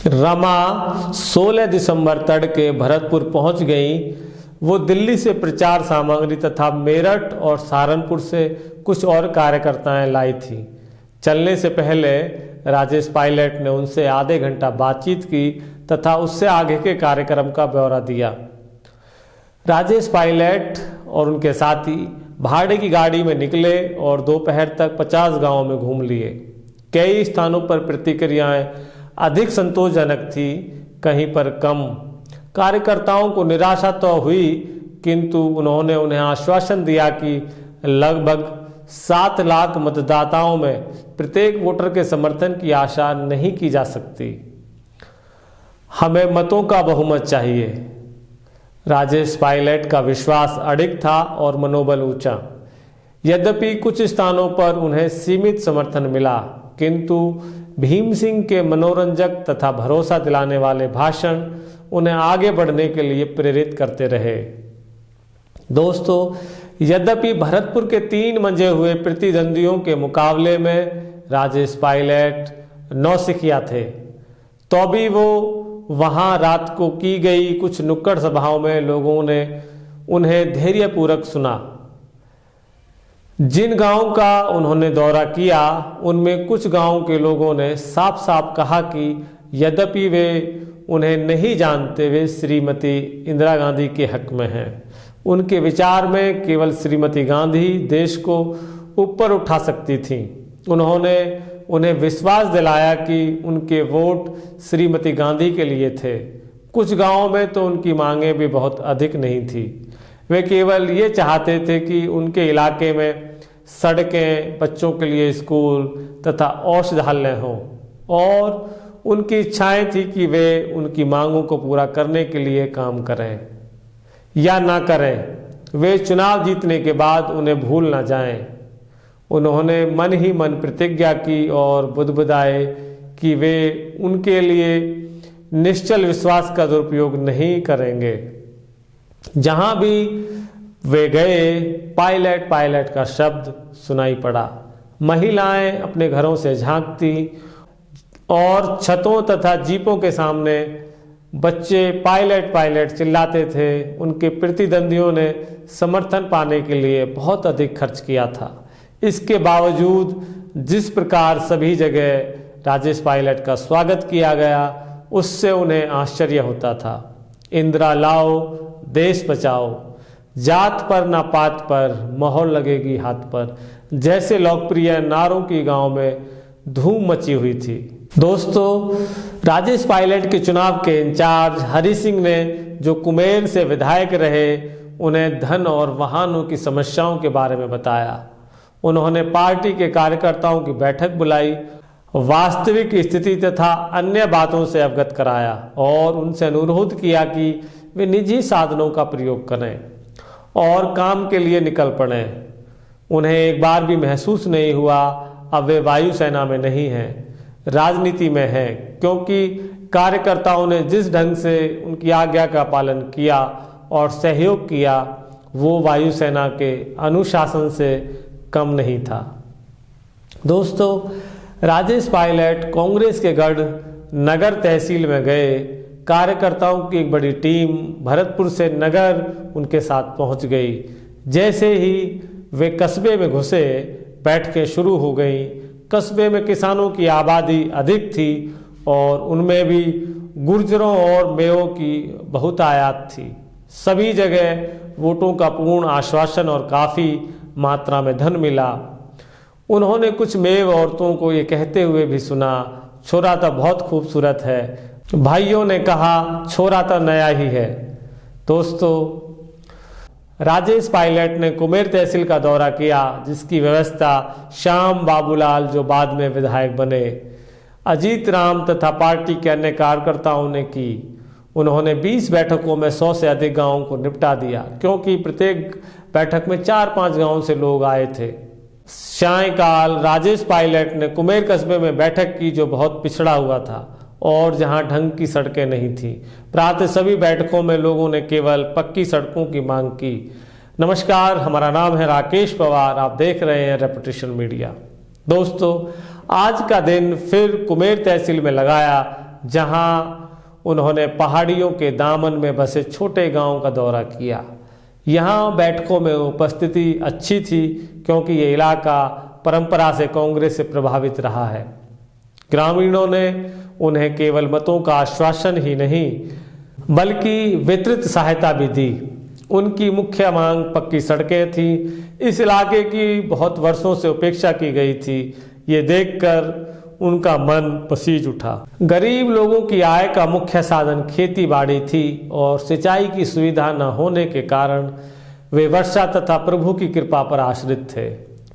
रमा 16 दिसंबर तड़के भरतपुर पहुंच गई। वो दिल्ली से प्रचार सामग्री तथा मेरठ और सहारनपुर से कुछ और कार्यकर्ताएं लाई थी। चलने से पहले राजेश पायलट ने उनसे आधे घंटा बातचीत की तथा उससे आगे के कार्यक्रम का ब्यौरा दिया। राजेश पायलट और उनके साथी भाड़े की गाड़ी में निकले और दोपहर तक 50 गांवों में घूम लिए। कई स्थानों पर प्रतिक्रियाएं अधिक संतोषजनक थी, कहीं पर कम। कार्यकर्ताओं को निराशा तो हुई, किंतु उन्होंने उन्हें आश्वासन दिया कि लगभग 7 लाख मतदाताओं में प्रत्येक वोटर के समर्थन की आशा नहीं की जा सकती। हमें मतों का बहुमत चाहिए। राजेश पायलट का विश्वास अडिग था और मनोबल ऊंचा। यद्यपि कुछ स्थानों पर उन्हें सीमित समर्थन मिला, किंतु भीम सिंह के मनोरंजक तथा भरोसा दिलाने वाले भाषण उन्हें आगे बढ़ने के लिए प्रेरित करते रहे। दोस्तों, यद्यपि भरतपुर के 3 मंजे हुए प्रतिद्वंदियों के मुकाबले में राजेश पायलट नौसिखिया थे, तो भी वो वहां रात को की गई कुछ नुक्कड़ सभाओं में लोगों ने उन्हें धैर्यपूर्वक सुना। जिन गांवों का उन्होंने दौरा किया, उनमें कुछ गांवों के लोगों ने साफ साफ कहा कि यद्यपि वे उन्हें नहीं जानते, वे श्रीमती इंदिरा गांधी के हक में हैं। उनके विचार में केवल श्रीमती गांधी देश को ऊपर उठा सकती थीं। उन्होंने उन्हें विश्वास दिलाया कि उनके वोट श्रीमती गांधी के लिए थे। कुछ गांवों में तो उनकी मांगें भी बहुत अधिक नहीं थी। वे केवल ये चाहते थे कि उनके इलाके में सड़कें, बच्चों के लिए स्कूल तथा औषधालय हों, और उनकी इच्छाएं थी कि वे उनकी मांगों को पूरा करने के लिए काम करें या ना करें। वे चुनाव जीतने के बाद उन्हें भूल ना जाएं। उन्होंने मन ही मन प्रतिज्ञा की और बुदबुदाए कि वे उनके लिए निश्चल विश्वास का दुरुपयोग नहीं करेंगे। जहां भी वे गए, पायलट पायलट का शब्द सुनाई पड़ा। महिलाएं अपने घरों से झांकती और छतों तथा जीपों के सामने बच्चे पायलट पायलट चिल्लाते थे। उनके प्रतिद्वंदियों ने समर्थन पाने के लिए बहुत अधिक खर्च किया था। इसके बावजूद जिस प्रकार सभी जगह राजेश पायलट का स्वागत किया गया, उससे उन्हें आश्चर्य होता था। इंदिरा लाओ, देश बचाओ, जात पर ना पात पर, मोहर लगेगी हाथ पर, जैसे लोकप्रिय नारों की गांव में धूम मची हुई थी। दोस्तों, राजेश पायलट के चुनाव के इंचार्ज हरि सिंह ने, जो कुमेर से विधायक रहे, उन्हें धन और वाहनों की समस्याओं के बारे में बताया। उन्होंने पार्टी के कार्यकर्ताओं की बैठक बुलाई, वास्तविक स्थिति तथा अन्य बातों से अवगत कराया और उनसे अनुरोध किया कि वे निजी साधनों का प्रयोग करें और काम के लिए निकल पड़े। उन्हें एक बार भी महसूस नहीं हुआ अब वे वायुसेना में नहीं हैं, राजनीति में हैं, क्योंकि कार्यकर्ताओं ने जिस ढंग से उनकी आज्ञा का पालन किया और सहयोग किया, वो वायुसेना के अनुशासन से कम नहीं था। दोस्तों, राजेश पायलट कांग्रेस के गढ़ नगर तहसील में गए। कार्यकर्ताओं की एक बड़ी टीम भरतपुर से नगर उनके साथ पहुंच गई। जैसे ही वे कस्बे में घुसे, बैठकें शुरू हो गईं। कस्बे में किसानों की आबादी अधिक थी और उनमें भी गुर्जरों और मेयों की बहुतायत थी। सभी जगह वोटों का पूर्ण आश्वासन और काफ़ी मात्रा में धन मिला। उन्होंने कुछ मेव औरतों को ये कहते हुए भी सुना, छोरा तो बहुत खूबसूरत है। भाइयों ने कहा, छोरा तो नया ही है। दोस्तों, राजेश पायलट ने कुमेर तहसील का दौरा किया, जिसकी व्यवस्था श्याम बाबूलाल, जो बाद में विधायक बने, अजीत राम तथा पार्टी के अन्य कार्यकर्ताओं ने की। उन्होंने 20 बैठकों में 100 से अधिक गांवों को निपटा दिया, क्योंकि प्रत्येक बैठक में 4-5 गांवों से लोग आए थे। सायंकाल राजेश पायलट ने कुमेर कस्बे में बैठक की, जो बहुत पिछड़ा हुआ था और जहां ढंग की सड़कें नहीं थी। प्रातः सभी बैठकों में लोगों ने केवल पक्की सड़कों की मांग की। नमस्कार, हमारा नाम है राकेश पवार, आप देख रहे हैं रेपुटेशन मीडिया। दोस्तों, आज का दिन फिर कुमेर तहसील में लगाया जहां उन्होंने पहाड़ियों के दामन में बसे छोटे गांव का दौरा किया। यहाँ बैठकों में उपस्थिति अच्छी थी क्योंकि ये इलाका परंपरा से कांग्रेस से प्रभावित रहा है। ग्रामीणों ने उन्हें केवल मतों का आश्वासन ही नहीं बल्कि वितरित सहायता भी दी। उनकी मुख्य मांग पक्की सड़कें थी। इस इलाके की बहुत वर्षों से उपेक्षा की गई थी। ये देखकर उनका मन पसीज उठा। गरीब लोगों की आय का मुख्य साधन खेती बाड़ी थी और सिंचाई की सुविधा न होने के कारण वे वर्षा तथा प्रभु की कृपा पर आश्रित थे।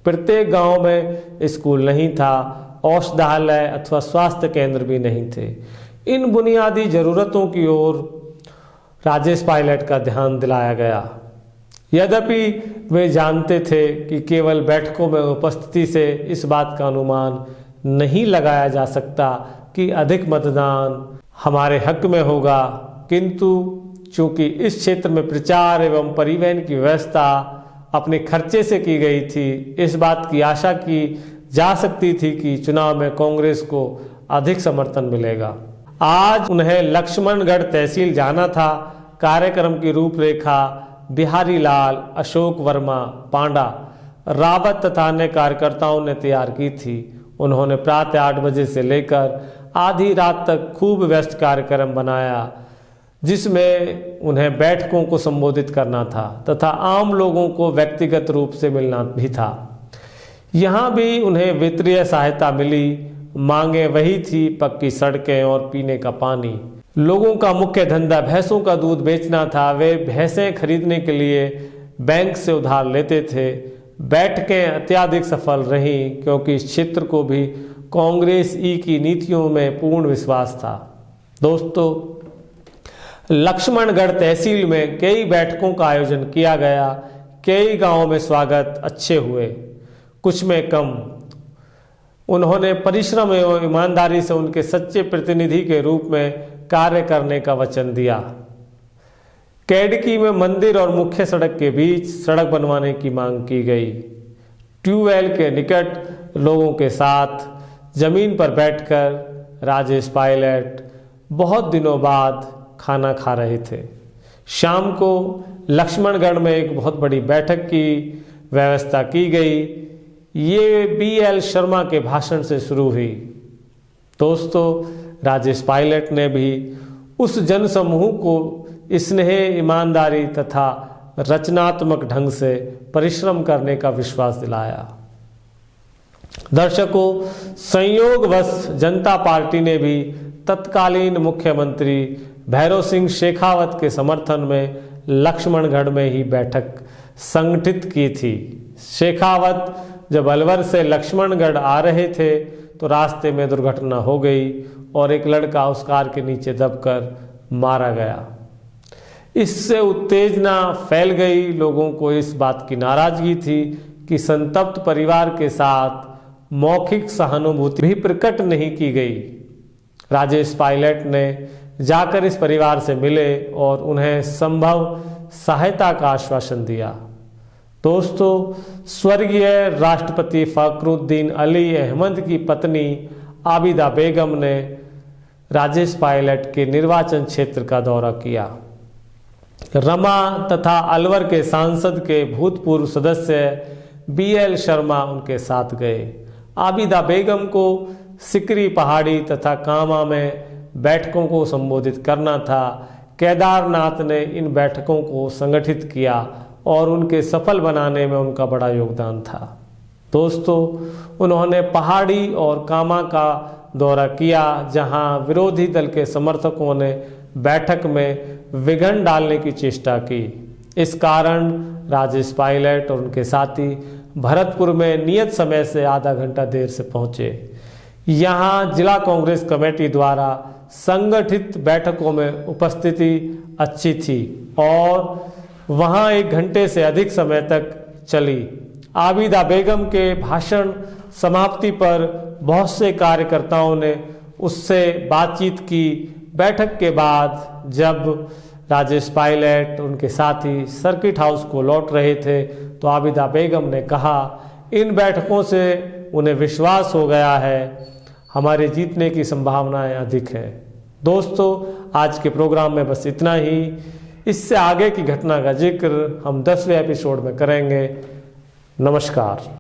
प्रत्येक गांव में स्कूल नहीं था, औषधालय अथवा स्वास्थ्य केंद्र भी नहीं थे। इन बुनियादी जरूरतों की ओर राजेश पायलट का ध्यान दिलाया गया। यद्यपि वे जानते थे कि केवल बैठकों में उपस्थिति से इस बात का अनुमान नहीं लगाया जा सकता कि अधिक मतदान हमारे हक में होगा, किंतु चूंकि इस क्षेत्र में प्रचार एवं परिवहन की व्यवस्था अपने खर्चे से की गई थी, इस बात की आशा की जा सकती थी कि चुनाव में कांग्रेस को अधिक समर्थन मिलेगा। आज उन्हें लक्ष्मणगढ़ तहसील जाना था। कार्यक्रम की रूपरेखा बिहारी लाल, अशोक वर्मा, पांडा, रावत तथा अन्य कार्यकर्ताओं ने तैयार की थी। उन्होंने प्रातः 8 बजे से लेकर आधी रात तक खूब व्यस्त कार्यक्रम बनाया, जिसमें उन्हें बैठकों को संबोधित करना था तथा आम लोगों को व्यक्तिगत रूप से मिलना भी था। यहाँ भी उन्हें वित्तीय सहायता मिली। मांगे वही थी, पक्की सड़कें और पीने का पानी। लोगों का मुख्य धंधा भैंसों का दूध बेचना था। वे भैंसें खरीदने के लिए बैंक से उधार लेते थे। बैठकें अत्यधिक सफल रहीं क्योंकि इस क्षेत्र को भी कांग्रेस की नीतियों में पूर्ण विश्वास था। दोस्तों, लक्ष्मणगढ़ तहसील में कई बैठकों का आयोजन किया गया। कई गांवों में स्वागत अच्छे हुए, कुछ में कम। उन्होंने परिश्रम एवं ईमानदारी से उनके सच्चे प्रतिनिधि के रूप में कार्य करने का वचन दिया। कैडकी में मंदिर और मुख्य सड़क के बीच सड़क बनवाने की मांग की गई। ट्यूबवेल के निकट लोगों के साथ जमीन पर बैठकर राजेश पायलट बहुत दिनों बाद खाना खा रहे थे। शाम को लक्ष्मणगढ़ में एक बहुत बड़ी बैठक की व्यवस्था की गई। ये BL शर्मा के भाषण से शुरू हुई। दोस्तों, राजेश पायलट ने भी उस जनसमूह को स्नेह, ईमानदारी तथा रचनात्मक ढंग से परिश्रम करने का विश्वास दिलाया। दर्शकों, संयोगवश जनता पार्टी ने भी तत्कालीन मुख्यमंत्री भैरव सिंह शेखावत के समर्थन में लक्ष्मणगढ़ में ही बैठक संगठित की थी। शेखावत जब अलवर से लक्ष्मणगढ़ आ रहे थे तो रास्ते में दुर्घटना हो गई और एक लड़का उस कार के नीचे दबकर मारा गया। इससे उत्तेजना फैल गई। लोगों को इस बात की नाराजगी थी कि संतप्त परिवार के साथ मौखिक सहानुभूति भी प्रकट नहीं की गई। राजेश पायलट ने जाकर इस परिवार से मिले और उन्हें संभव सहायता का आश्वासन दिया। दोस्तों, स्वर्गीय राष्ट्रपति फखरुद्दीन अली अहमद की पत्नी आबिदा बेगम ने राजेश पायलट के निर्वाचन क्षेत्र का दौरा किया। रमा तथा अलवर के सांसद के भूतपूर्व सदस्य BL शर्मा उनके साथ गए। आबिदा बेगम को सिकरी पहाड़ी तथा कामा में बैठकों को संबोधित करना था। केदारनाथ ने इन बैठकों को संगठित किया और उनके सफल बनाने में उनका बड़ा योगदान था। दोस्तों, उन्होंने पहाड़ी और कामा का दौरा किया, जहां विरोधी दल के समर्थकों ने बैठक में विघन डालने की चेष्टा की। इस कारण राजेश पायलट और उनके साथी भरतपुर में नियत समय से आधा घंटा देर से पहुंचे। यहां जिला कांग्रेस कमेटी द्वारा संगठित बैठकों में उपस्थिति अच्छी थी और वहां 1 घंटे से अधिक समय तक चली। आबिदा बेगम के भाषण समाप्ति पर बहुत से कार्यकर्ताओं ने उससे बातचीत की। बैठक के बाद जब राजेश पायलट उनके साथी सर्किट हाउस को लौट रहे थे तो आबिदा बेगम ने कहा, इन बैठकों से उन्हें विश्वास हो गया है, हमारे जीतने की संभावनाएं अधिक हैं। दोस्तों, आज के प्रोग्राम में बस इतना ही। इससे आगे की घटना का जिक्र हम 10वें एपिसोड में करेंगे। नमस्कार।